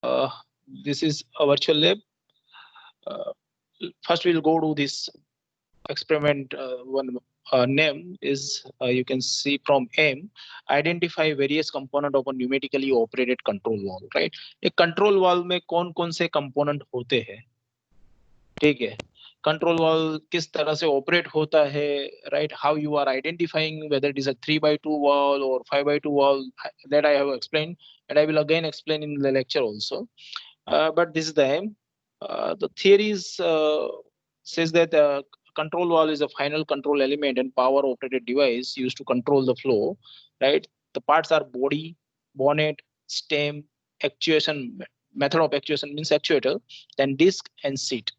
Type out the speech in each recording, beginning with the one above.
Uh, this is a virtual lab. Uh, First, we'll go to this experiment. One name is you can see from M. Identify various component of a pneumatically operated control valve. Right? एक control valve में कौन कौन से component होते हैं? ठीक है. Control valve किस तरह से operate होता है? Right? How you are identifying whether it is a 3x2 valve or 5x2 valve, that I have explained, and I will again explain in the lecture also. But this is the aim. The theories says that control valve is a final control element and power operated device used to control the flow, right? The parts are body, bonnet, stem, actuation, method of actuation means actuator, then disc and seat,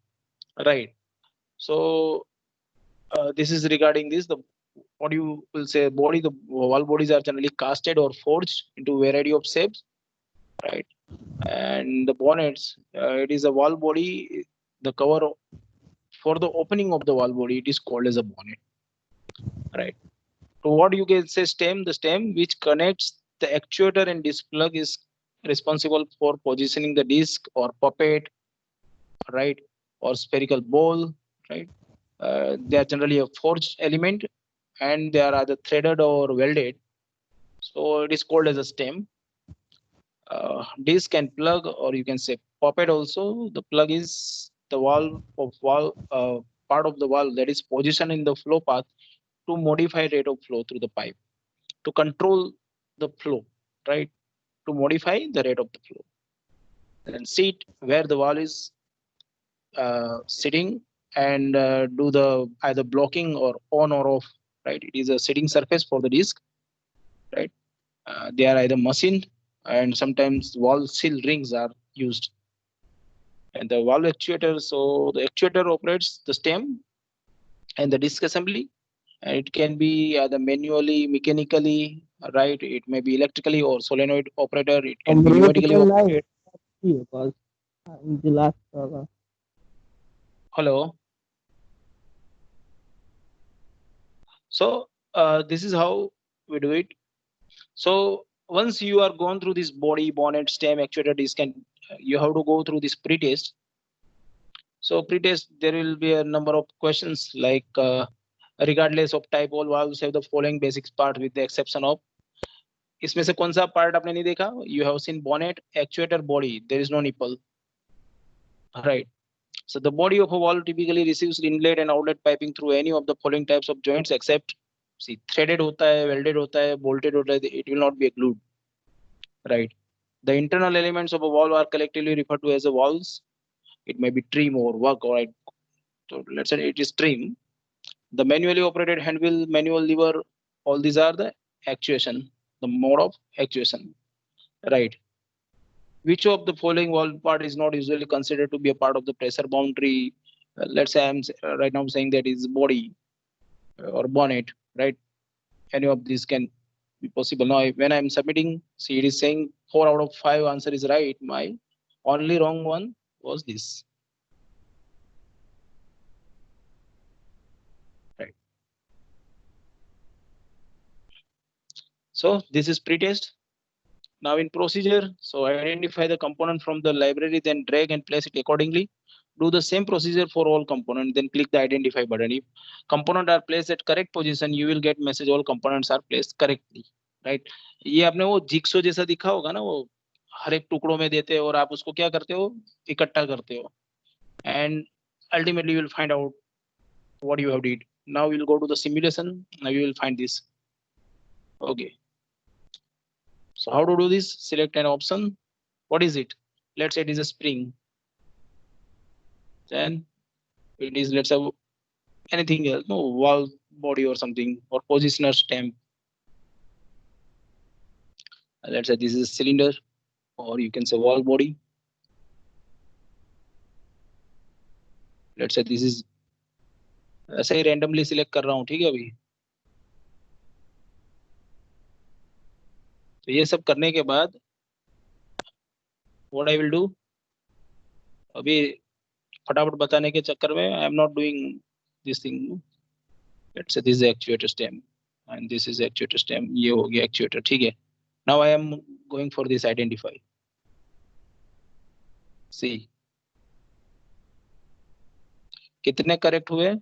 right? So this is regarding this. The what you will say body, the valve bodies are generally casted or forged into a variety of shapes, right? And the bonnets, it is a valve body. The cover for the opening of the valve body, it is called as a bonnet, right? So what you can say stem, the stem which connects the actuator and disc plug is responsible for positioning the disc or puppet, right? Or spherical ball, right? They are generally a forged element and they are either threaded or welded. So it is called as a stem. Disc and plug, or you can say puppet also. The plug is the valve part of the valve that is positioned in the flow path to modify rate of flow through the pipe to control the flow, right? To modify the rate of the flow. Then seat where the valve is sitting and do the either blocking or on or off, right? It is a sitting surface for the disc, right? They are either machined and sometimes valve seal rings are used. And the valve actuator, so the actuator operates the stem and the disc assembly, and it can be either manually, mechanically, right? It may be electrically or solenoid operator. It can be pneumatically operated. The last Hello. So this is how we do it. So once you are gone through this body, bonnet, stem, actuator, disc, and you have to go through this pre-test. So pre-test, there will be a number of questions like regardless of type, all valves have the following basics part with the exception of. इसमें से कौन सा part आपने नहीं देखा? You have seen bonnet, actuator, body. There is no nipple, right? So the body of a valve typically receives inlet and outlet piping through any of the following types of joints except see threaded होता है, welded होता है, bolted होता है. It will not be glued, right? The internal elements of a valve are collectively referred to as a valves. It may be trim or work, or right? So let's say it is trim. The manually operated hand wheel, manual lever, all these are the actuation, the mode of actuation, right? Which of the following valve part is not usually considered to be a part of the pressure boundary? Let's say right now I'm saying that is body or bonnet, right? Any of these can be possible. Now, when I'm submitting, see, it is saying 4 out of 5 answer is right. My only wrong one was this. Right. So this is pre-test. Now in procedure, so identify the component from the library, then drag and place it accordingly. Do the same procedure for all components, then click the identify button. If component are placed at correct position, you will get message all components are placed correctly, right? ये आपने वो jigsaw जैसा दिखा होगा ना, वो हर एक टुकड़ों में देते हो और आप उसको क्या करते हो, इकट्ठा करते हो, and ultimately you will find out what you have did. Now you will go to the simulation. Now you will find this. Okay. So how to do this? Select an option. What is it? Let's say it is a spring. Then it is, let's have anything else, no valve body or something, or positioner stamp. Let's say this is a cylinder, or you can say valve body. Let's say this is, ऐसे ही randomly select कर रहा हूँ, ठीक है अभी. तो ये सब करने के बाद what I will do, अभी फटाफट बताने के चक्कर में I am not doing this thing. Let's say this is actuator stem and this is actuator stem. ये हो गया actuator, ठीक है. Now I am going for this identify. सी कितने करेक्ट हुए?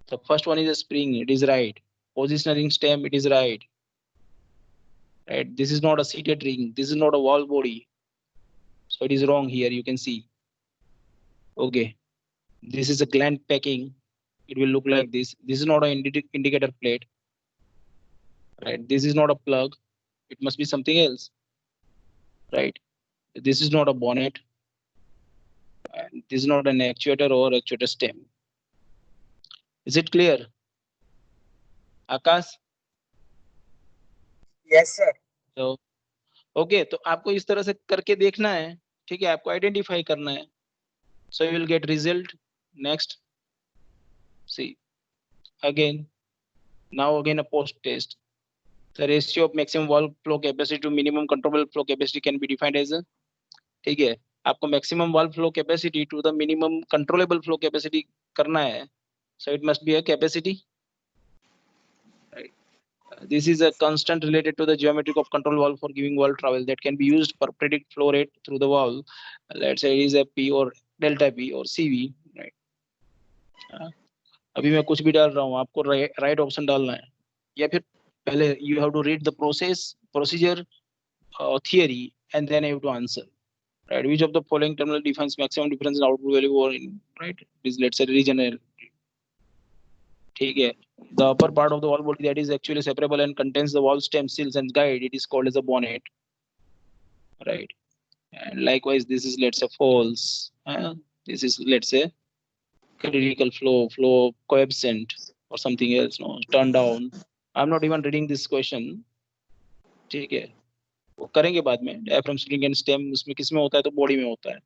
The first one is a spring, it is right. Positioning stem, it is right. Right, this is not a seated ring, this is not a wall body, so it is wrong here, you can see. Okay, this is a gland packing, it will look like this. This is not an indicator plate, right? This is not a plug, it must be something else, right? This is not a bonnet, and this is not an actuator or actuator stem. Is it clear, Akash? Yes, sir. तो okay, तो आपको इस तरह से करके देखना है, ठीक है, आपको आइडेंटिफाई करना है. So you will get result. Next, see again. Now again a post test. The ratio of maximum wall flow capacity to minimum controllable flow capacity can be defined as, ठीक है, आपको maximum wall flow capacity to the minimum controllable flow capacity करना है. So it must be a capacity. Right. This is a constant related to the geometry of control valve for giving wall travel that can be used for predict flow rate through the valve. Let's say it is a P or delta P or CV. Right. अभी मैं कुछ भी डाल रहा हूँ, आपको right option डालना है, या फिर पहले you have to read the procedure theory and then you have to answer, right? Which of the following terminal defines maximum difference in output value or in, right? This, let's say, regional. ठीक है, the upper part of the wall body that is actually separable and contains the wall stem, seals and guide, it is called as a bonnet, right? And likewise this is, let's say, false. This is, let's say, critical flow coefficient or something else, no, turn down. I'm not even reading this question, ठीक है, वो करेंगे बाद में. Diaphragm, spring and stem उसमें किसमें होता है? तो बॉडी में होता है,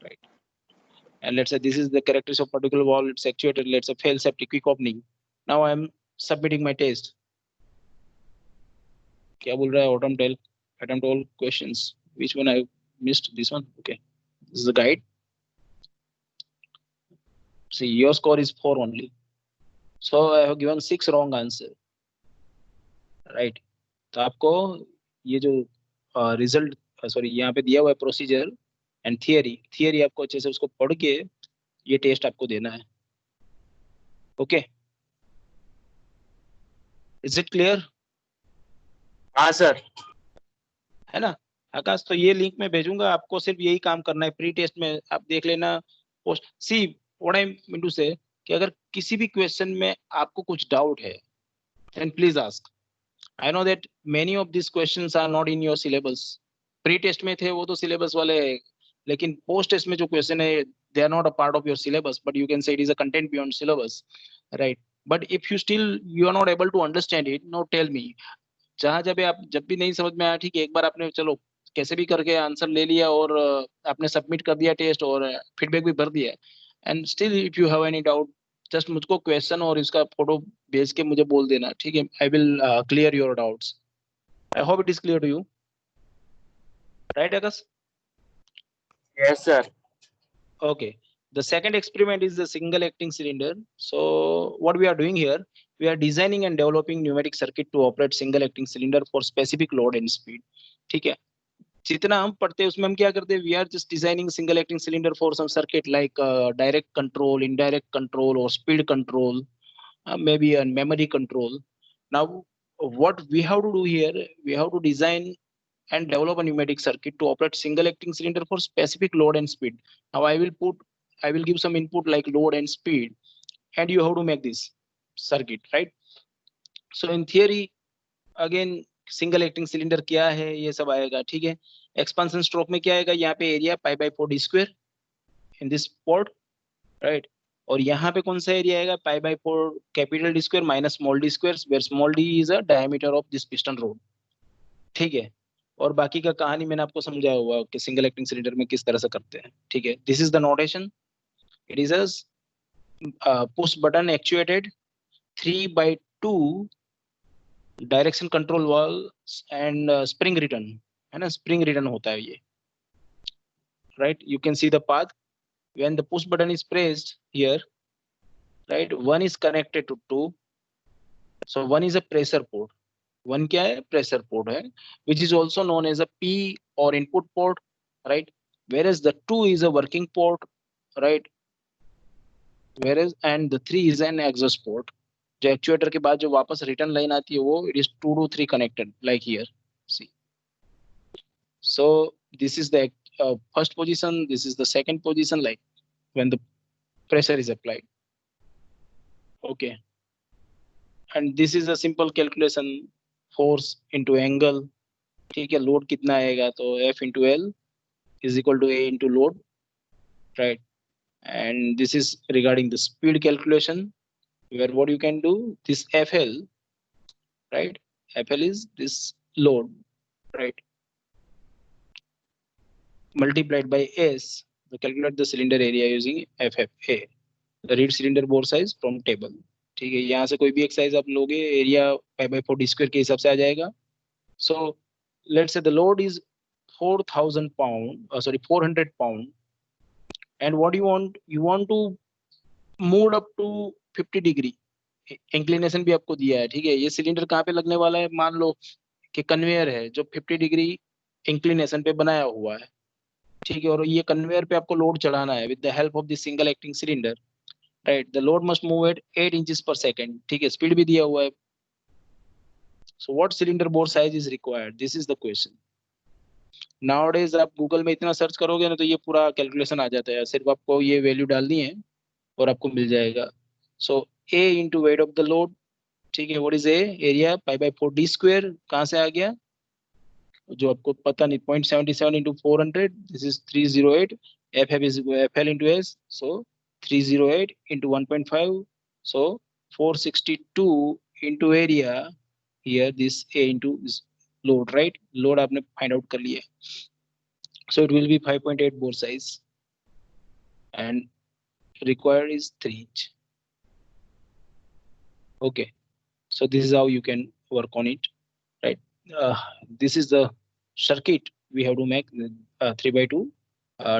right? And let's say this is the characteristics of particular wall, it's actuated, let's say fail septic quick opening. Now I am submitting my test. क्या बोल रहा है? Autumn tell attempt all questions. Which one I missed? This one. Okay, this is the guide. See, your score is 4 only, so I have given 6 wrong answer, right? तो आपको ये जो result, sorry, यहाँ पे दिया हुआ है प्रोसीजर एंड थियरी आपको अच्छे से उसको पढ़ के ये टेस्ट आपको देना है. Okay, is it clear? हाँ सर. है ना आकाश? तो ये लिंक में भेजूंगा, आपको सिर्फ यही काम करना है. प्री टेस्ट में आप देख लेना post. See what I mean to say कि अगर किसी भी क्वेश्चन में आपको कुछ डाउट है, then please ask. I know that many of these questions are not in your syllabus. Pre-test में थे वो तो syllabus वाले हैं, लेकिन post-test में जो question है, they are not a part of your syllabus, but you can say it is a content beyond syllabus, right? But if you are not able to understand it, no, tell me. जब भी नहीं समझ में आया, ठीक है, एक बार आपने चलो कैसे भी करके आंसर ले लिया और आपने सबमिट कर दिया टेस्ट और फीडबैक भी भर दिया, and still if you have any doubt, just मुझको क्वेश्चन और इसका फोटो भेज के मुझे बोल देना, ठीक है? I will clear your doubts. I hope it is clear to you, right Akash? Yes, sir. Okay, the second experiment is the single acting cylinder. So what we are doing here, we are designing and developing pneumatic circuit to operate single acting cylinder for specific load and speed. ठीक है, जितना हम पढ़ते हैं उसमें हम क्या करते हैं? We are just designing single acting cylinder for some circuit like direct control, indirect control और speed control, maybe a memory control. Now what we have to do here, we have to design and develop a pneumatic circuit to operate single acting cylinder for specific load and speed. Now I will give some input like load and speed, and you have to make this circuit, right? So in theory, again, single acting cylinder क्या है ये सब आएगा, ठीक है? Expansion stroke में क्या आएगा? यहाँ पे area π/4 d square in this port, right? और यहाँ पे कौन सा एरिया आएगा? π/4 capital D square minus small D square, where small D is a diameter of this piston rod, ठीक है? और बाकी का कहानी मैंने आपको समझाया हुआ कि सिंगल एक्टिंग सिलेंडर में किस तरह से करते हैं, ठीक है? This is the notation. It is a push button actuated 3/2 direction control वाल एंड स्प्रिंग रिटर्न, है ना? स्प्रिंग रिटर्न होता है ये, right? You can see the path when the push button is pressed here, right? One is connected to 2, so one is a pressure port. One क्या है? Pressure port है, which is also known as a P or input port, right? whereas the 2 is a working port, right? Whereas and the 3 is an exhaust port. जो actuator के बाद जो वापस return line आती है वो it is 2 to 3 connected like here. See. So this is the first position, this is the second position, like when the pressure is applied. Okay. And this is a simple calculation, force into angle. ठीक है, load कितना आएगा तो F into L is equal to A into load, right? And this is regarding the speed calculation, where what you can do, this FL, right? FL is this load, right? Multiplied by S, to calculate the cylinder area using FFA, the read cylinder bore size from table. ठीक है, यहाँ से कोई भी exercise आप लोगे, area pi by 4 d² के हिसाब से आ जाएगा. So let's say the load is 4,000 pound, 400 pound, and what you want to move up to 50 degree. Inclination भी आपको दिया है, ठीक है. ये सिलेंडर कहाँ पे लगने वाला है, मान लो कि कन्वेयर है जो 50 डिग्री इंक्लिनेशन पे बनाया हुआ है, ठीक है. और ये कन्वेयर पे आपको लोड चढ़ाना है with the help of this single acting cylinder, right. The load must move at 8 inches per second, ठीक है. स्पीड भी दिया हुआ है. So what cylinder bore size is required, this is the question. Nowadays आप Google में इतना search करोगे ना तो ये पूरा कैलकुलेशन आ जाता है, सिर्फ आपको ये वैल्यू डालनी है और आपको मिल जाएगा. सो A into weight of the load, ठीक है. What is A? Area pi by 4 d². कहाँ से आ गया जो आपको पता नहीं, 0.77 into 400, this is 308. FF is FL into S, so 308 into 1.5, so 462 into area, here this A into this load, right? Load आपने find out कर लिया, so it will be 5.8 bore size and required is 3 inch. Okay, so this is how you can work on it, right? This is the circuit we have to make, 3x2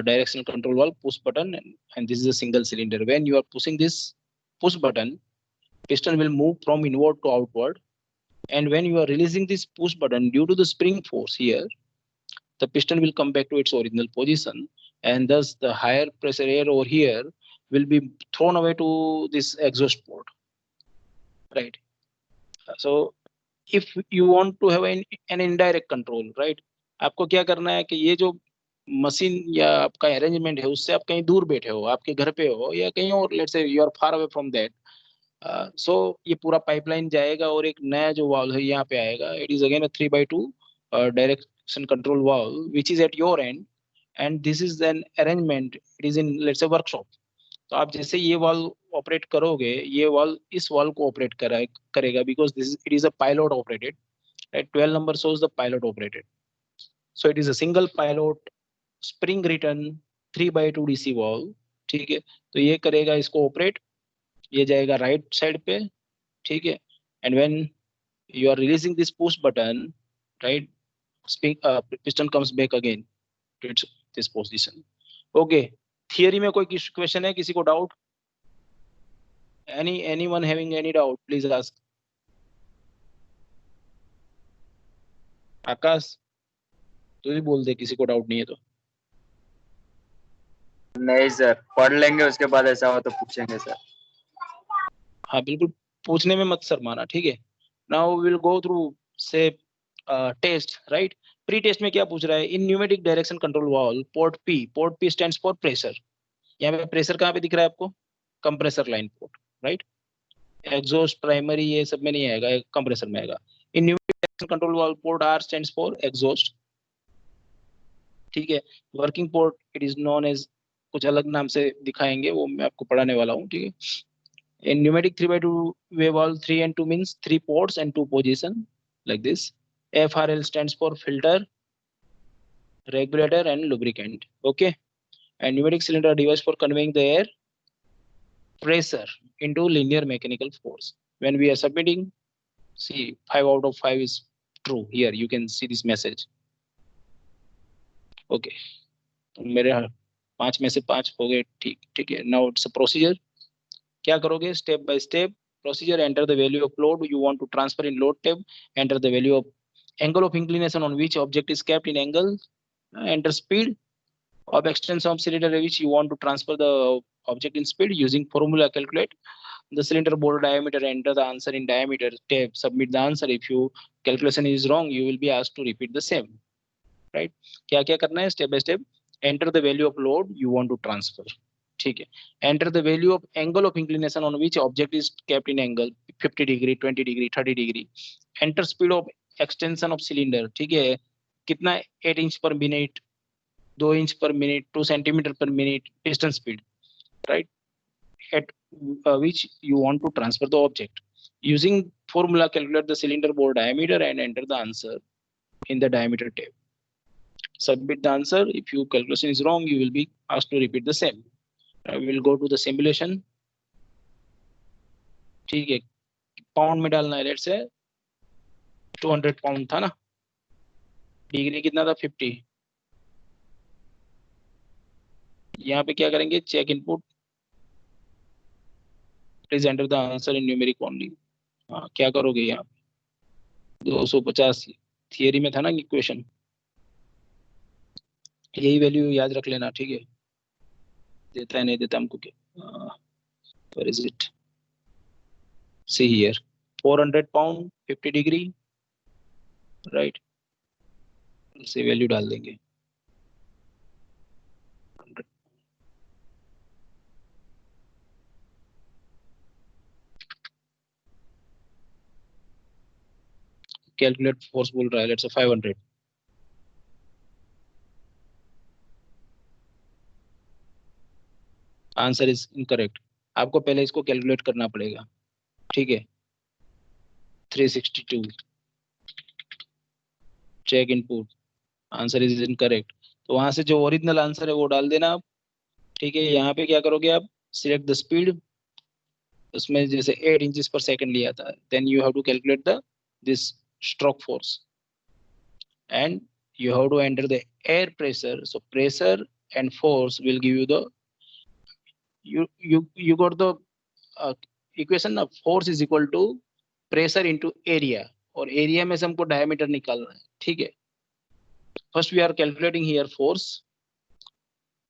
directional control valve push button, and this is a single cylinder. When you are pushing this push button, piston will move from inward to outward, and when you are releasing this push button, due to the spring force here, the piston will come back to its original position, and thus the higher pressure air over here will be thrown away to this exhaust port, right? So if you want to have an indirect control, right? आपको क्या करना है कि ये जो machine या आपका arrangement है उससे आप कहीं दूर बैठे हो, आपके घर पे हो या कहीं और, let's say you are far away from that. So ये पूरा पाइपलाइन जाएगा और एक नया जो वाल्व है यहाँ पे आएगा. It is again a 3x2 direction control valve which is at your and, and this is an arrangement, it is in let's say workshop. तो आप जैसे ये वाल्व ऑपरेट करोगे, ये वाल्व इस वाल्व को ऑपरेट करेगा, because this it is a pilot operated, right. 12 number shows the pilot operated, so it is a single pilot spring return 3x2 DC valve, ठीक है. तो ये करेगा इसको ऑपरेट, ये जाएगा राइट साइड पे, ठीक है. And when you are releasing this push button, right, piston comes back again to its this position. Okay, theory में कोई क्वेश्चन है, किसी को doubt? anyone having any doubt, please ask. आकाश तू ही बोल दे किसी को डाउट नहीं है तो. नहीं सर, पढ़ लेंगे उसके बाद ऐसा हो तो पूछेंगे सर. हाँ बिल्कुल, पूछने में मत शर्माना, ठीक है. Now we will go through say test, right. Pre test में क्या पूछ रहा है, in pneumatic direction control valve port P stands for pressure. यहाँ पे प्रेशर कहाँ पे दिख रहा है आपको, compressor line port, right. Exhaust primary ये सब में नहीं आएगा, कंप्रेसर में आएगा. In pneumatic direction control valve port R stands for exhaust, ठीक है. Working port it is known as, कुछ अलग नाम से दिखाएंगे वो मैं आपको पढ़ाने वाला हूँ, ठीक है. In pneumatic 3x2 way valve, 3 and 2 means 3 ports and 2 position, like this. FRL stands for filter, regulator and lubricant. Okay, and pneumatic cylinder device for conveying the air pressure into linear mechanical force. When we are submitting, see 5 out of 5 is true. Here you can see this message. Okay, तो मेरे 5 में से 5 हो गए, ठीक है. Now it's a procedure. क्या करोगे, step by step procedure. Enter the value of load you want to transfer in load tab. Enter the value of angle of inclination on which object is kept in angle. Enter speed. of extension of cylinder which you want to transfer the object in speed. Using formula, calculate the cylinder bore diameter, enter the answer in diameter tab, submit the answer. If you calculation is wrong, you will be asked to repeat the same, right? क्या क्या करना है step by step? Enter the value of load you want to transfer. ठीक है. Enter the value of angle of inclination on which object is kept in angle 50 degree, 20 degree, 30 degree. Enter speed of extension of cylinder. ठीक है. कितना 8 inch per minute, 2 inch per minute, 2 centimeter per minute, piston speed, right? At which you want to transfer the object. Using formula, calculate the cylinder bore diameter and enter the answer in the diameter tab. Submit the answer. If your calculation is wrong, you will be asked to repeat the same. I will go to the simulation. ठीक है. Pound में डालना है. Let's से 200 pound था ना. Degree कितना था? 50. यहाँ पे क्या करेंगे? Check input. Please enter the answer in numeric only. हाँ, क्या करोगे यहाँ? 250 थियरी में था ना इक्वेशन. यही वैल्यू याद रख लेना. ठीक है. देता है नहीं देता हमको क्या? Where is it? See here, 400 pound, 50 degree, right? से वैल्यू डाल देंगे. कैलकुलेट फोर्स बोल रहा है. Let's say 500. Answer is incorrect. आपको पहले इसको कैलकुलेट करना पड़ेगा. ठीक है. 362. Check input. Answer is incorrect. तो वहां से जो ओरिजिनल आंसर है वो डाल देना आप. ठीक है. यहाँ पे क्या करोगे आप? Select the speed. उसमें जैसे 8 इंचेस पर सेकंड लिया था. Then you have to calculate the this stroke force and you have to enter the air pressure. So pressure and force will give you the you got the equation of force is equal to pressure into area, और area में से हमको diameter निकालना है. ठीक है. First we are calculating here force.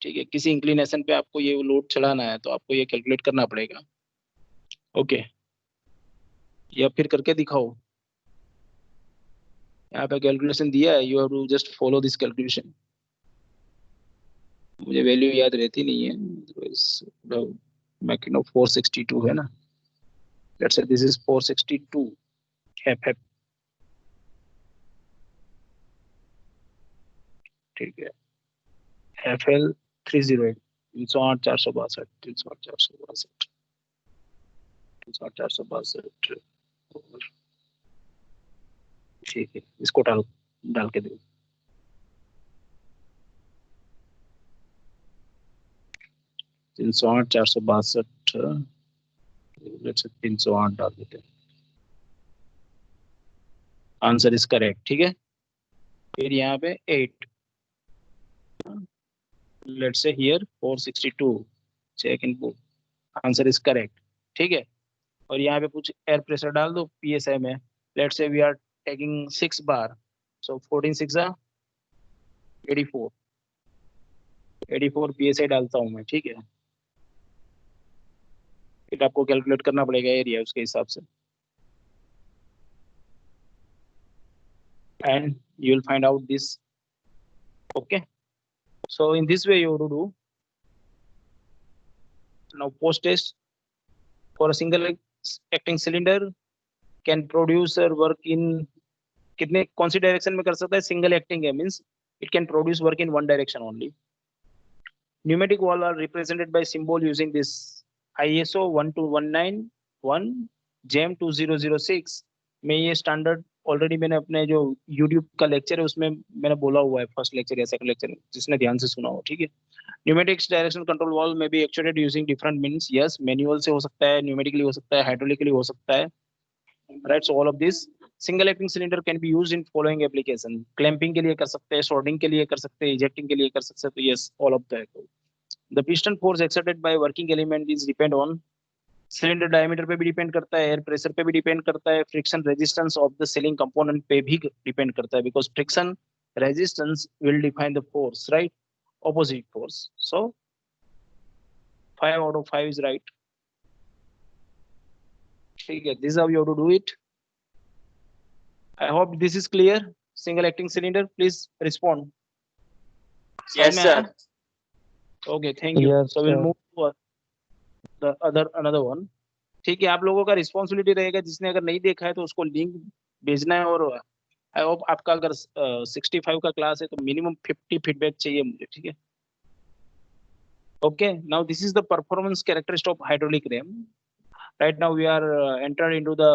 ठीक है. किसी इंक्लिनेशन पे आपको ये लोड चढ़ाना है तो आपको ये कैलकुलेट करना पड़ेगा. ओके. या फिर करके दिखाओ. यहाँ पे कैलकुलेशन दिया है. You have to just follow this calculation. मुझे वैल्यू याद रहती नहीं है. मैकिनो 462 है ना. Let's say this is 462 F. ठीक है. FL 308 308 462 308 462 308 462. ठीक है. इसको डाल के दो. 308 462. लेट्स से 308 डाल देते हैं. Answer is correct. ठीक है. फिर यहाँ पे 8. Let's say here 462. Check input. Answer is correct. ठीक है. और यहाँ पे कुछ एयर प्रेशर डाल दो PSI में. Let's say we are taking 6 bar. So 14 6 84 PSI डालता हूँ मैं. ठीक है. फिर आपको कैलकुलेट करना पड़ेगा एरिया उसके हिसाब से. And you will find out this. Okay. So in this way you have to do. Now post test for a single acting cylinder can produce work in कितने कौन सी डायरेक्शन में कर सकता है? सिंगल एक्टिंग है means it can produce work in one direction only. Pneumatic valve are represented by symbol using this ISO 12191 JAM 2006 में. ये standard already मैंने अपने जो यूट्यूब का लेक्चर है उसमें मैंने बोला हुआ है. फर्स्ट लेक्चर या सेकंड लेक्चर में, जिसने ध्यान से सुना हो. ठीक है. न्यूमेटिक्स डायरेक्शन कंट्रोल वाल्व में भी actuated using different means. Yes, manual से हो सकता है, न्यूमेटिकली हो सकता है, हाइड्रोलिकली हो सकता है. Right. So all of this single acting cylinder can be used in following application. Clamping के लिए कर सकते हैं, शॉर्टिंग के लिए कर सकते हैं, इजेक्टिंग के लिए कर सकते हैं. तो yes, all of the piston force exerted by working element is depend on cylinder diameter पे भी डिपेंड करता है, एयर प्रेशर पे भी डिपेंड करता है, friction resistance of the ceiling component पे भी डिपेंड करता है. Because friction resistance will define the force, right. opposite force. So 5 out of 5 is right. ठीक है, this is how you have to do it. I hope this is clear. Single acting cylinder, please respond. Yes, समझ में sir. आया? Okay, thank you. Yes, So we'll sir. move to another one. ठीक है, आप लोगों का responsibility रहेगा, जिसने अगर नहीं देखा है तो उसको लिंक भेजना है। और आई होप आपका अगर 65 का क्लास है तो मिनिमम 50 फीडबैक चाहिए मुझे, ठीक है? Okay, now this is the performance characteristic of hydraulic ram. Right now we are entered into the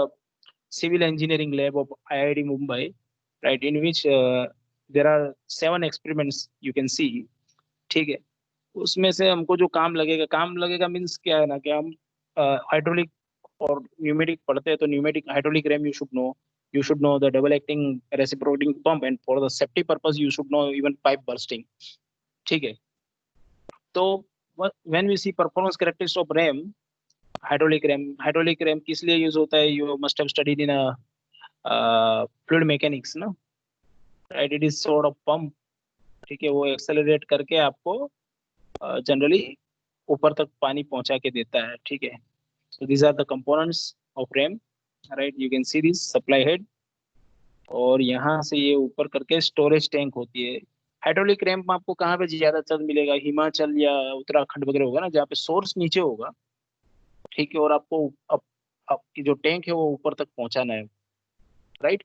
civil engineering lab of IIT Mumbai, right, in which there are 7 experiments you can see. ठीक है, उसमें से हमको जो काम लगेगा means क्या है ना, कि हम हाइड्रोलिक और न्यूमेटिक पढ़ते हैं, तो pneumatic hydraulic RAM you should know the double acting reciprocating pump, and for the safety purpose you should know even pipe bursting. ठीक है, तो when we see performance characteristics of ram, hydraulic ram किस लिए use होता है? You must have studied in a fluid mechanics, ना, right? It is sort of pump, ठीक है, वो एक्सेलरेट करके आपको जनरली ऊपर तक पानी पहुंचा के देता है, ठीक है? So these are the components of RAM, right? You can see this supply head, और यहाँ से ये ऊपर करके स्टोरेज टैंक होती है। हाइड्रोलिक रैम में आपको कहाँ पे ज्यादातर मिलेगा? हिमाचल या उत्तराखंड वगैरह होगा ना, जहाँ पे सोर्स नीचे होगा, ठीक है, और आपको आपकी जो टैंक है वो ऊपर तक पहुंचाना है, राइट?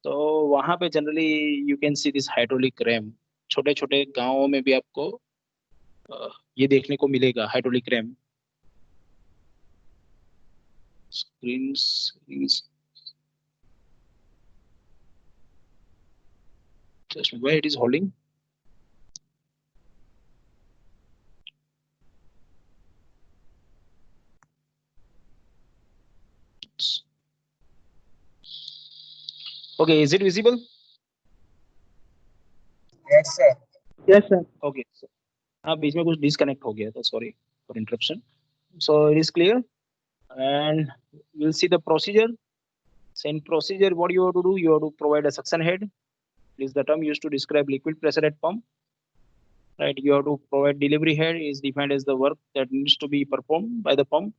तो वहां पे generally you can see this hydraulic RAM. छोटे छोटे गाँवों में भी आपको ये देखने को मिलेगा hydraulic RAM. Screens, just where it is holding. Okay, is it visible? Yes, sir. Yes, sir. Okay, so हाँ, बीच में कुछ डिस्कनेक्ट हो गया था, sorry for interruption. So it is clear, and we'll see the procedure. So in procedure, what you have to do, you have to provide a suction head. This is the term used to describe liquid pressure at pump, right? You have to provide delivery head, is defined as the work that needs to be performed by the pump,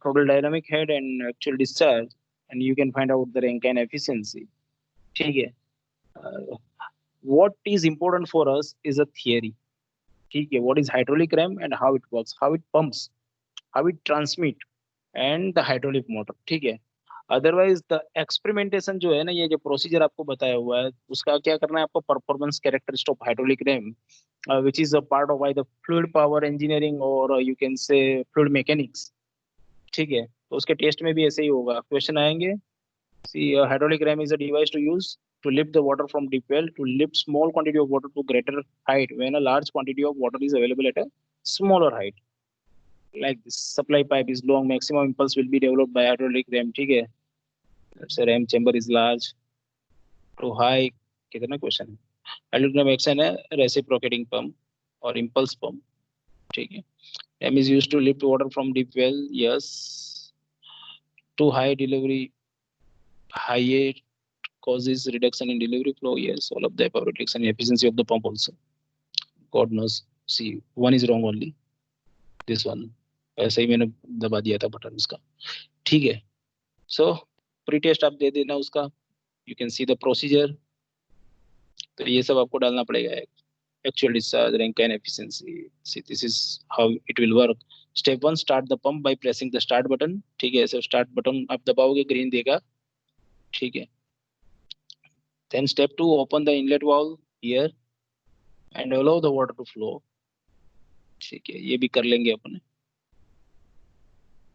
total dynamic head and actual discharge, and you can find out the Rankine efficiency. ठीक है, what is important for us is a theory. ठीक है, what is hydraulic ram and how it works, how it pumps, how it transmit, and the hydraulic motor. ठीक है, otherwise the experimentation जो है ना, ये जो प्रोसीजर आपको बताया हुआ है, उसका क्या करना है आपको? Performance characteristic of hydraulic RAM, which is a part of either fluid power engineering or you can say fluid mechanics. ठीक है, तो उसके टेस्ट में भी ऐसे ही होगा, क्वेश्चन आएंगे. See, a hydraulic ram is a device to use to lift the water from deep well, to lift small quantity of water to greater height when a large quantity of water is available at a smaller height. Like this supply pipe is long, maximum impulse will be developed by hydraulic ram. ठीक है, let's say ram chamber is large to high. कितना question है? Hydraulic ram action है reciprocating pump और impulse pump. ठीक है, ram is used to lift water from deep well. Yes, to high delivery high causes reduction in delivery flow. Yes, all of the above. Reduction in efficiency of the pump also. God knows. See, one is wrong only. This one. ऐसे ही मैंने दबा दिया था button उसका. ठीक है, so pre test आप दे देना उसका. You can see the procedure. तो ये सब आपको डालना पड़ेगा. Actual discharge, Rankine efficiency. See, this is how it will work. Step 1, start the pump by pressing the start button. ठीक है, ऐसे start button आप दबाओगे, green देगा. ठीक है. Then step 2, open the inlet valve here and allow the water to flow. ठीक है, ये भी कर लेंगे अपने.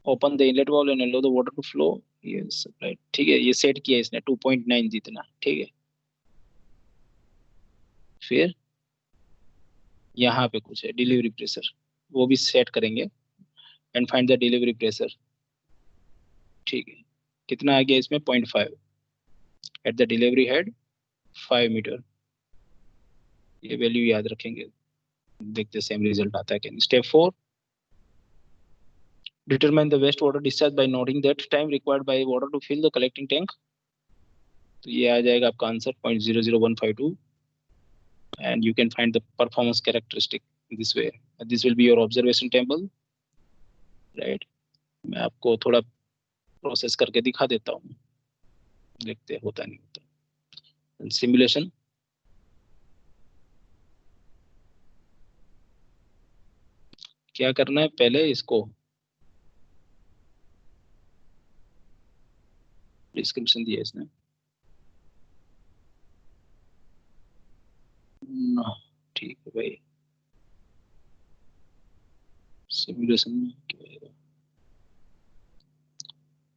Open the inlet valve and allow the water to flow. Yes, right. ठीक है, ये सेट किया इसने 2.9 जितना. ठीक है, फिर यहाँ पे कुछ है डिलीवरी प्रेशर, वो भी सेट करेंगे and find the delivery pressure. ठीक है, कितना आ गया इसमें? 0.5 at the delivery head 5 metre. ये वैल्यू याद रखेंगे, देखते सेम रिजल्ट आता है क्या. Step 4, determine the waste water discharge by noting that time required by water to fill the collecting tank. तो ये आ जाएगा आपका answer 0.00152. and you can find the performance characteristic in this way. This will be your observation table, right? मैं आपको थोड़ा process करके दिखा देता हूँ, देखते होता नहीं होता. सिमुलेशन, क्या करना है पहले, इसको डिस्क्रिप्शन दिया इसने ना, ठीक है भाई. Simulation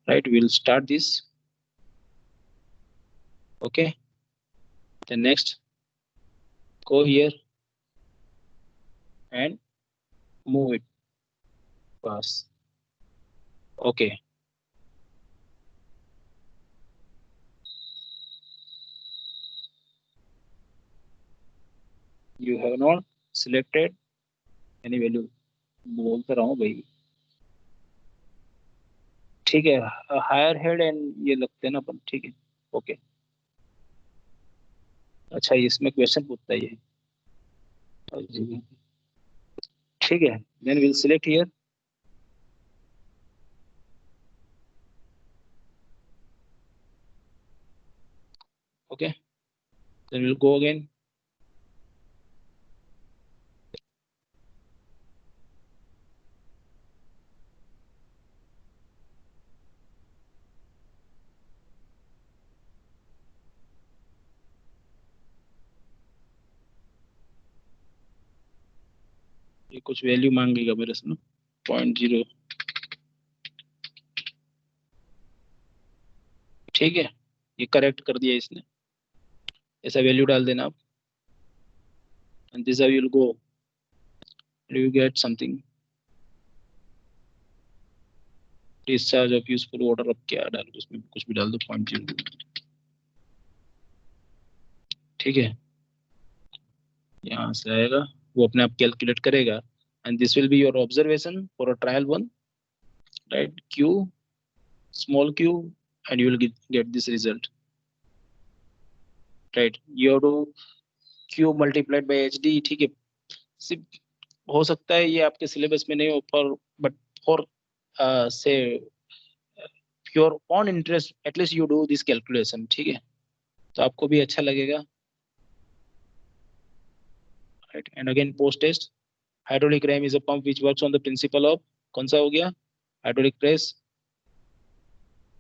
right, we'll start this. Okay, then next go here and move it pass. Okay, you have not selected any value. बोलता रहा हूँ भाई, ठीक है. हायर हेड एंड ये लगते हैं ना अपन, ठीक है. ओके, अच्छा इसमें क्वेश्चन पूछता है ये, ठीक है. Then will select here. Okay, then we'll go again. ये कुछ वैल्यू मांगेगा मेरे से ना, 0.0, ठीक है. ये करेक्ट कर दिया इसने, ऐसा वैल्यू डाल देना आप. And this how you will go, you get something. Discharge of useful water, अब क्या डाल दो उसमें, कुछ भी डाल दो, 0.0, ठीक है. यहाँ से आएगा, वो अपने आप कैलकुलेट करेगा. And this will be your observation for a trial one, right. Q, small q, and you will get this result, right. You have to Q multiplied by HD, ठीक है. सिर्फ हो सकता है ये आपके सिलेबस में नहीं हो, पर but for say your own interest at least you do this calculation, ठीक है. तो आपको भी अच्छा लगेगा, right. And again post test, hydraulic ram is a pump which works on the principle of, कौन सा हो गया, हाइड्रोलिक प्रेस,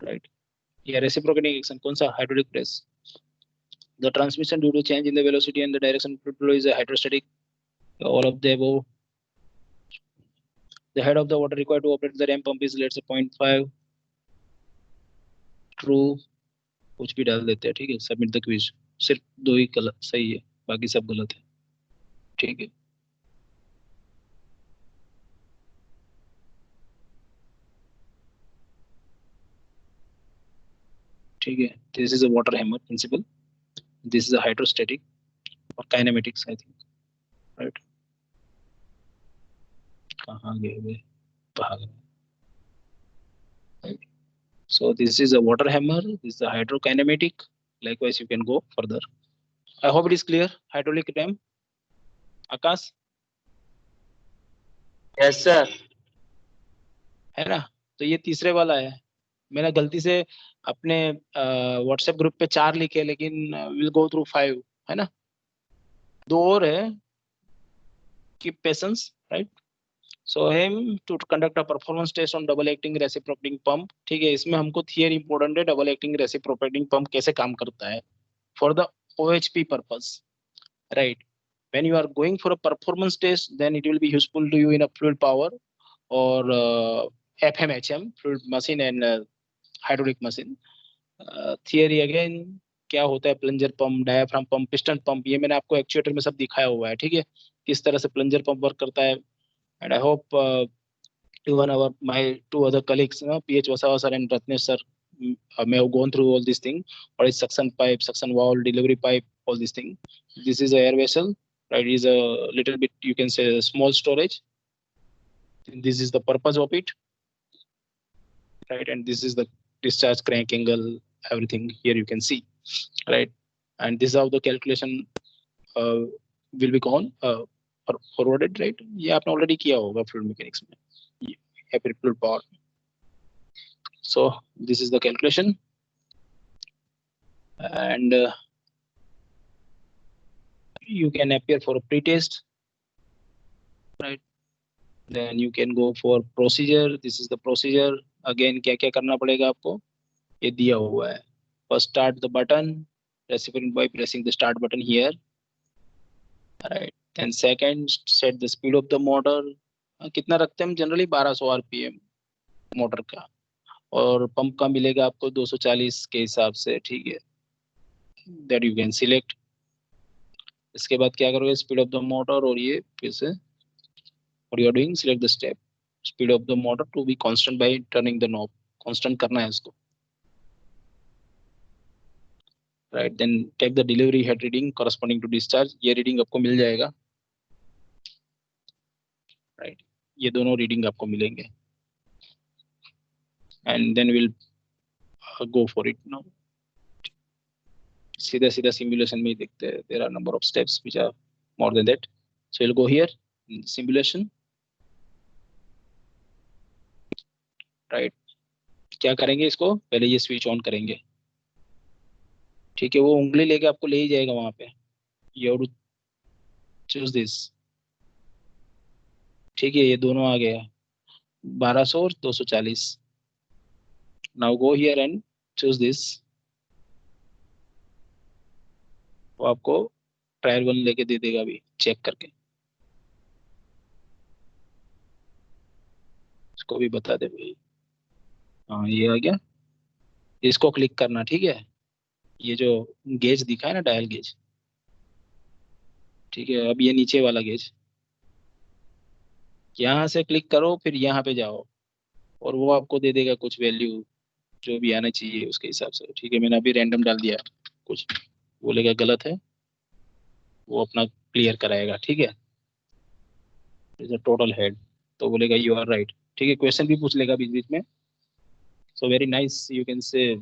राइट. या रेसिप्रोकेटिंग एक्शन, कौन सा, hydraulic press. The transmission due to change in the velocity and the direction of flow is a hydrostatic, all of the above. The head of the water required to operate the ram pump is, let's say, 0.5. True, कुछ भी डाल देते हैं, ठीक है. Submit the quiz, सिर्फ 2 ही गलत सही है, बाकी सब गलत है, ठीक है. ठीक है, this is a water hammer principle, this is a hydrostatic और काइनेमेटिक्स, आई थिंक, राइट. कहाँ गए वे, भाग रहे, right. So this is a water hammer, this is a hydrokinematic. Likewise, you can go further. I hope it is clear. Hydraulic ram. Akash, Yes, sir. है ना. तो ये तीसरे वाला है. मैंने गलती से अपने व्हाट्सएप ग्रुप पे 4 लिखे, लेकिन विल गो थ्रू 5, है ना. 2 और है. Keep patience, right. So aim to conduct a performance test on double acting reciprocating pump, ठीक है. इसमें हमको थियरी इंपॉर्टेंट है, डबल एक्टिंग रेसिप्रोकेटिंग पंप कैसे काम करता है for the OHP purpose, right. When you are going for a performance test, then it will be useful to you in a fluid power or FMHM, fluid machine, and hydraulic machine. Theory again, क्या होता है plunger pump, diaphragm pump, piston pump, ये मैंने आपको actuator में सब दिखाया हुआ है, ठीक है, किस तरह से प्लंजर पंप वर्क करता है. And I hope even my 2 other colleagues, PH Vasawa sir and Ratnesh sir, may have gone through all these things. What is suction pipe, suction valve, delivery pipe, all these things. This is a air vessel, right? It is a little bit, you can say, small storage. This is the purpose of it, right? And this is the discharge crank angle, everything here you can see, right? And this is how the calculation will be con forwarded, right? ये आपने already किया होगा fluid mechanics में, fluid power. So this is the calculation, and you can appear for a pre-test, right? Then you can go for procedure. This is the procedure. Again, क्या क्या करना पड़ेगा आपको, ये दिया हुआ है. First, start the button recipient by pressing the start button here, right? Then second, set the speed of the motor. कितना रखते हैं हम जनरली 1200 RPM मोटर का, और पंप का मिलेगा आपको 240 के हिसाब से, ठीक है? That you can select. इसके बाद क्या करोगे, स्पीड ऑफ द मोटर, और ये फिर से और you are doing select the step, speed of the motor to be constant by turning the knob. Constant करना है इसको, right? Then take the delivery head reading corresponding to discharge. ये reading आपको मिल जाएगा, राइट? ये दोनों रीडिंग आपको मिलेंगे, and then will go for it now. सीधा सीधा सिमुलेशन में ही देखते हैं. There are number of steps which are more than that. So will go here simulation, right? क्या करेंगे, इसको पहले ये स्विच ऑन करेंगे, ठीक है? वो उंगली लेके आपको ले ही जाएगा वहां पे. You have to choose this, ठीक है? ये दोनों आ गया, 1200 और 240. Now go here and choose this. वो आपको ट्रायल 1 लेके दे देगा अभी चेक करके. इसको भी बता दे भाई. हाँ, ये आ गया. इसको क्लिक करना, ठीक है? ये जो गेज दिखा है ना, डायल गेज, ठीक है? अब ये नीचे वाला गेज, यहाँ से क्लिक करो, फिर यहाँ पे जाओ, और वो आपको दे देगा कुछ वैल्यू जो भी आना चाहिए उसके हिसाब से, ठीक है? मैंने अभी रैंडम डाल दिया कुछ, बोलेगा गलत है, वो अपना क्लियर कराएगा, ठीक है? इज अ टोटल हेड, तो बोलेगा यू आर राइट, ठीक है? क्वेश्चन भी पूछ लेगा बीच बीच में. So very nice, you can say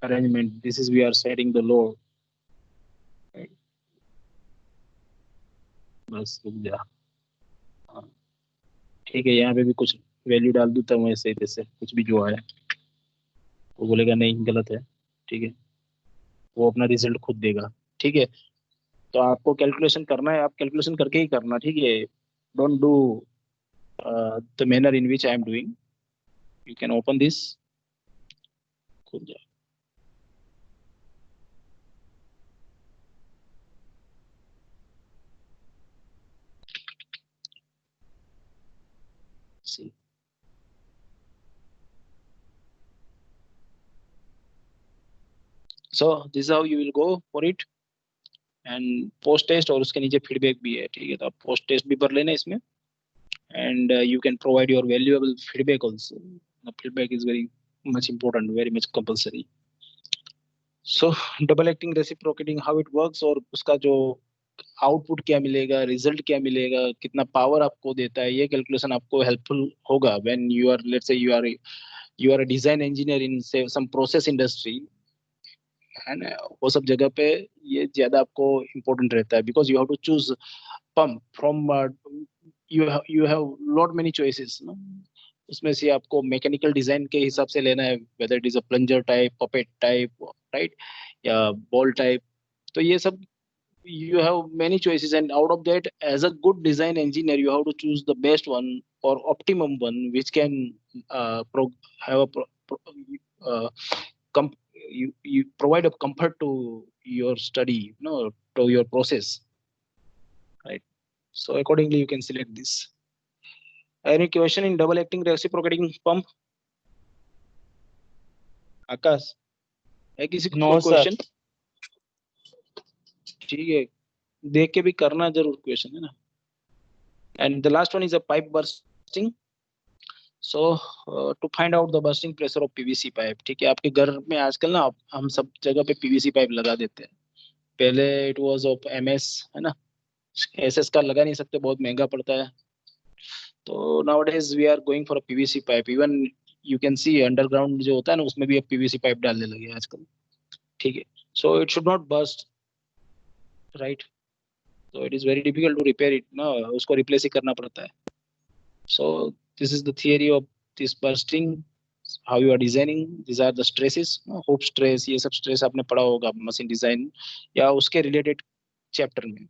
arrangement. This is we are setting the load. बस रुक जा. हाँ, ठीक है? यहाँ पे भी कुछ वैल्यू डाल दूँ तो वैसे जैसे कुछ भी जो आया, वो बोलेगा नहीं गलत है, ठीक है? वो अपना रिजल्ट खुद देगा, ठीक है? तो आपको कैलकुलेशन करना है, आप कैलकुलेशन करके ही करना, ठीक है? Don't do the manner in which I am doing. You can open this, खुद जा. See. So this is how you will go for it. And post test, और उसके नीचे फीडबैक भी है, ठीक है? तो आप पोस्ट टेस्ट भी भर लेना इसमें, and you can provide your valuable feedback also. The feedback is very much important, very much compulsory. So double acting reciprocating, how it works, और उसका जो आउटपुट क्या मिलेगा, रिजल्ट क्या मिलेगा, कितना पावर आपको देता है, ये कैलकुलेशन आपको हेल्पफुल होगा when you are, let's say you are a design engineer in say some process industry, है ना? वो सब जगह पे ये ज्यादा आपको इम्पोर्टेंट रहता है, because you have to choose pump from, you have lot many choices, no? उसमें से आपको मैकेनिकल डिजाइन के हिसाब से लेना है, whether it is a plunger type, puppet type, right, या बॉल टाइप. तो ये सब you have many choices, and out of that, as a good design engineer, you have to choose the best one or optimum one which can have a uh, you provide a comfort to your study, to your process, right? So accordingly you can select this. Any question in double acting reciprocating pump? आकाश, है किसी को No, sir. Question? ठीक है, देख के भी करना जरूर क्वेश्चन, है ना? And the last one is a pipe bursting. So to find out the bursting pressure of PVC pipe, ठीक है? आपके घर में आजकल ना हम सब जगह पे PVC पाइप लगा देते हैं. पहले इट वाज ऑफ MS, है ना? SS का लगा नहीं सकते, बहुत महंगा पड़ता है. तो nowadays we are going for a PVC pipe. Even you can see underground जो होता है ना, उसमें भी अब PVC पाइप डालने लगे आजकल, ठीक है? So it should not burst, right? तो it is very difficult to repair it ना, उसको रिप्लेस ही करना पड़ता है. So this is the theory of this bursting, how you are designing. These are the stresses, hoop stress, ये सब stress आपने पढ़ा होगा मशीन डिजाइन या उसके रिलेटेड चैप्टर में.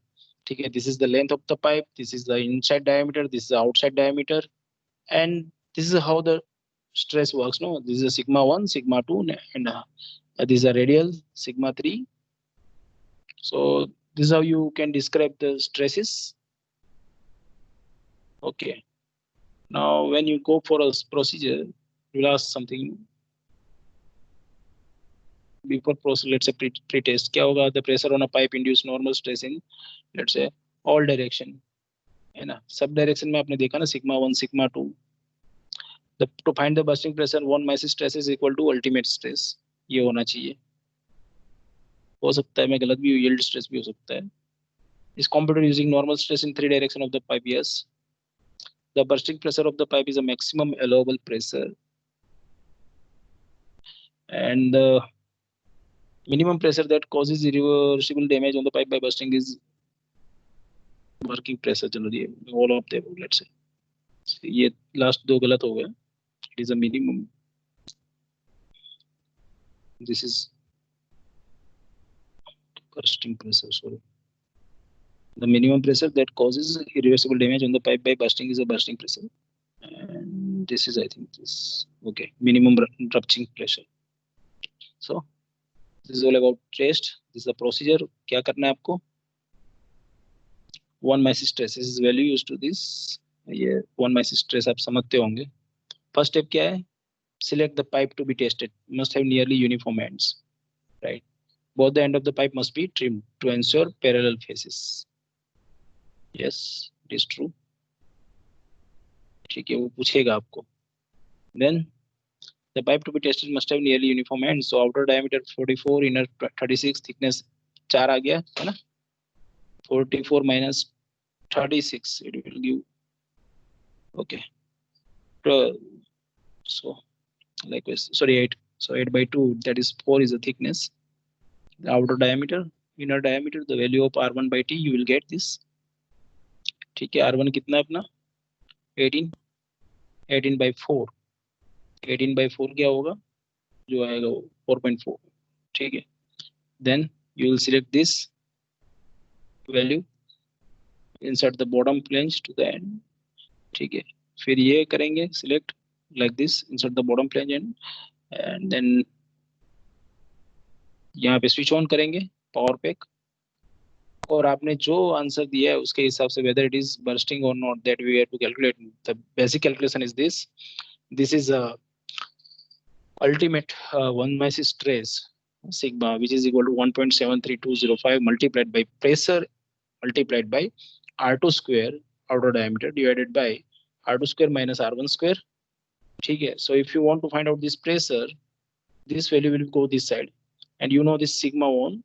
ठीक है, this is the length of the pipe, this is the inside diameter, this is outside diameter, and this is how the stress works. No, this is a sigma 1, sigma 2, and these are radial sigma 3. So this is how you can describe the stresses. Okay. Now, when you go for a procedure, you'll ask something before process. Let's say pre-test. क्या होगा? The pressure on a pipe induce normal stress in, let's say, all direction. है ना? Sub direction में आपने देखा ना, sigma 1, sigma 2. To find the bursting pressure, one massive stress is equal to ultimate stress. ये होना चाहिए. हो सकता है मैं गलत भी हूँ, yield stress भी हो सकता है. Is computed using normal stress in 3 direction of the pipe? Yes. The bursting pressure of the pipe is a maximum allowable pressure, and the minimum pressure that causes irreversible damage on the pipe by bursting is working pressure. चलो ये all of them, let's say. ये last दो गलत हो गए. It is a minimum. This is bursting pressure. Sorry. The minimum pressure that causes irreversible damage on the pipe by bursting is a bursting pressure. And this is, I think, this. Okay, minimum rupturing pressure. So this is all about test. This is the procedure. क्या करना है आपको? One massive stress is value used to this. ये one massive stress आप समझते होंगे. First step क्या है? Select the pipe to be tested. Must have nearly uniform ends. Right. Both the end of the pipe must be trimmed to ensure parallel faces. Yes, it is true. ठीक है, वो पूछेगा आपको. Then the pipe to be tested must have nearly uniform ends. So outer diameter 44, inner 36, thickness 4 आ गया है ना. 44 minus 36, it will give. Okay. So likewise, sorry, 8. So 8 by 2, that is 4 is the thickness. The outer diameter, inner diameter, the value of R1 by T, you will get this. ठीक है, R1 कितना है अपना? 18. 18 by 4. 18 by 4 क्या होगा? जो आएगा वो 4.4. ठीक है. Then you will select this value, insert the bottom flange to the end. ठीक है, फिर ये करेंगे select like this, insert the bottom flange and then यहाँ पे स्विच ऑन करेंगे पावर पैक, और आपने जो आंसर दिया है उसके हिसाब से whether it is bursting or not, that we have to calculate. The basic calculation is this. This is a ultimate one massive stress sigma, which is equal to 1.73205 multiplied by pressure multiplied by R2 square outer diameter divided by R2 square minus R1 square. ठीक है. So if you want to find out this pressure, this value will go this side, and you know this sigma 1,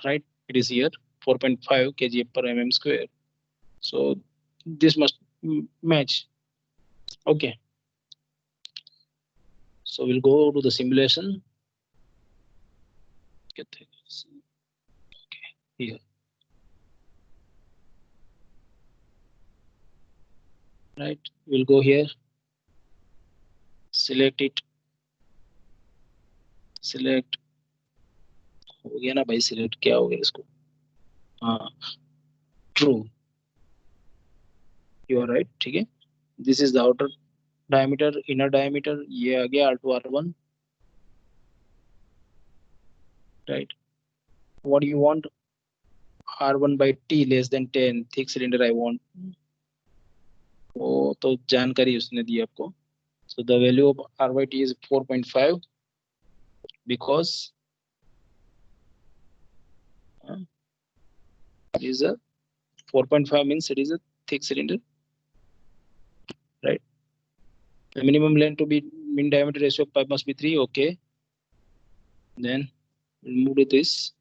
right? It is here 4.5 kg per mm square. So this must match. Okay. So we'll go to the simulation. Okay, here. Right, we'll go here. Select it. Select. हो गया ना भाई, select क्या हो गया इसको? हाँ, true. You are right. ठीक है. This is the outer diameter, inner diameter. ये आ गया R2 R1. Right. What do you want? R1 by T less than 10, thick cylinder I want. वो तो जानकारी उसने दी आपको. So the value of R by T is 4.5 because it is a 4.5 means it is a thick cylinder, right? The minimum length to be mean diameter ratio of pipe must be 3. Okay. Then we'll move to this.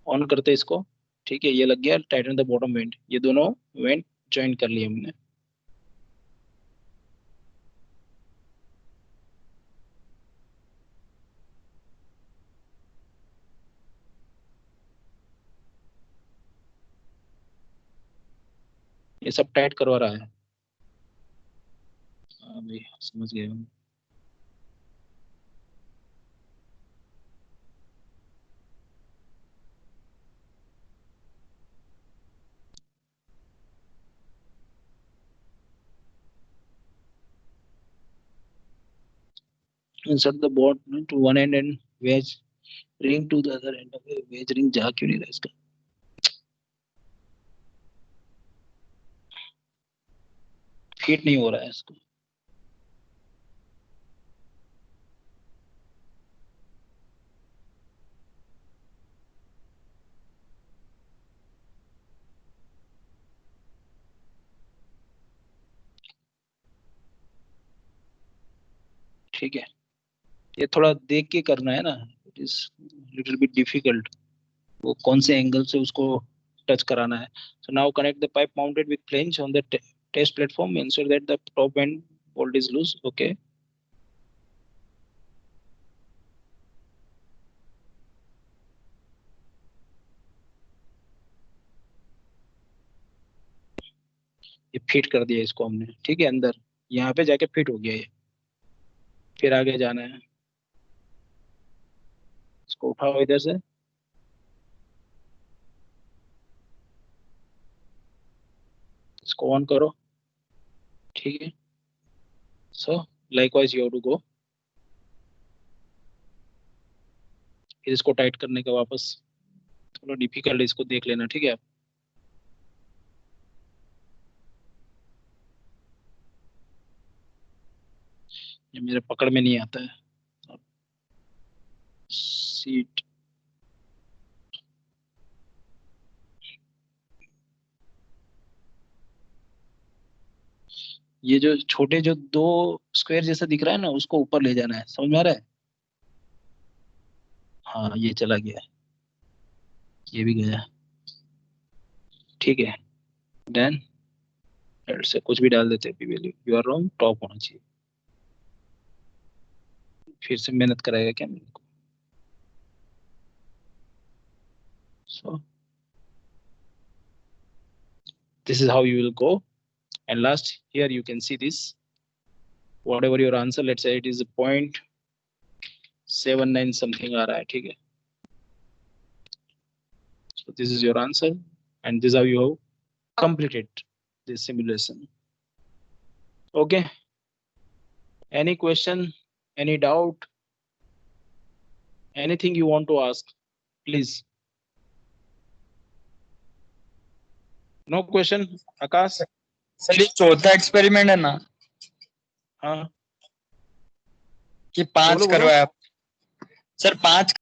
On करते इसको. ठीक है, ये लग गया. Titan the bottom went. ये दोनों went join कर लिए हमने. ये सब टाइट करवा रहा है। अभी समझ गए हम। Insert the board to one end and wedge ring to the other end. Wedge ring जा क्यों नहीं रहा इसका? फिट नहीं हो रहा है इसको। ठीक है, ये थोड़ा देख के करना है ना, it is little bit difficult. वो कौन से एंगल से उसको टच कराना है। So now connect the pipe mounted with flange on the test platform, ensure that the top end bolt is loose. Okay, ये फिट कर दिया इसको हमने। ठीक है, अंदर यहाँ पे जाके फिट हो गया ये। फिर आगे जाना है, इसको उठाओ इधर से, इसको ऑन करो। ठीक है, so likewise you have to go. फिर इसको टाइट करने का वापस थोड़ा डिफिकल्ट है, इसको देख लेना। ठीक है, ये मेरे पकड़ में नहीं आता है। सीट ये जो छोटे जो दो स्क्वायर जैसा दिख रहा है ना, उसको ऊपर ले जाना है। समझ में आ रहा है? हाँ, ये चला गया, ये भी गया। ठीक है, देन से कुछ भी डाल देते हैं। Value you are wrong, top होना चाहिए। फिर से मेहनत कराएगा क्या मेरे को? So this is how you will go. And last here you can see this, whatever your answer, let's say it is 0.79 something आ रहा है। ठीक है, so this is your answer and this is how you have completed this simulation. Okay, any question, any doubt, anything you want to ask, please? No question, Akash? Sir ये चौथा experiment है ना हाँ, कि 5 बोलो, बोलो। करवाया सर? 5